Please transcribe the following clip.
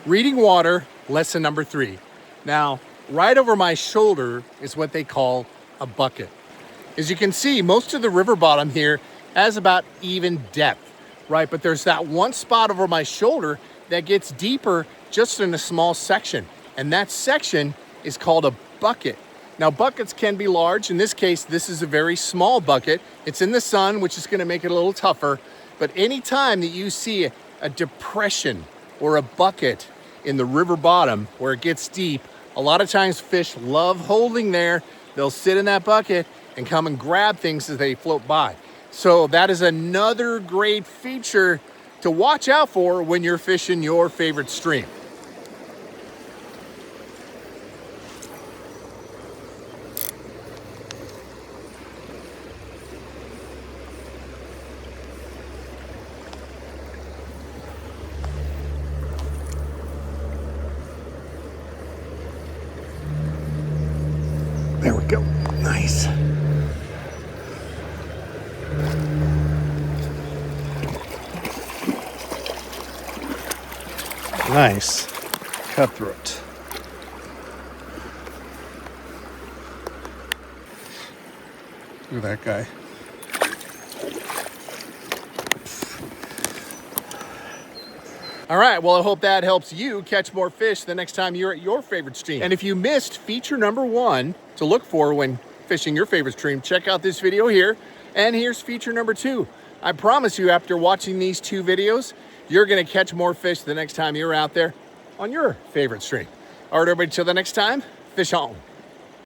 Reading water, lesson number 3. Now, right over my shoulder is what they call a bucket. As you can see, most of the river bottom here has about even depth, right? But there's that one spot over my shoulder that gets deeper just in a small section. And that section is called a bucket. Now, buckets can be large. In this case, this is a very small bucket. It's in the sun, which is gonna make it a little tougher. But anytime that you see a depression or a bucket in the river bottom where it gets deep, a lot of times fish love holding there. They'll sit in that bucket and come and grab things as they float by. So that is another great feature to watch out for when you're fishing your favorite stream. There we go. Nice. Nice cutthroat. Look at that guy. All right, well, I hope that helps you catch more fish the next time you're at your favorite stream. And if you missed feature number 1 to look for when fishing your favorite stream, check out this video here. And here's feature number 2. I promise you, after watching these 2 videos, you're gonna catch more fish the next time you're out there on your favorite stream. All right, everybody, till the next time, fish on.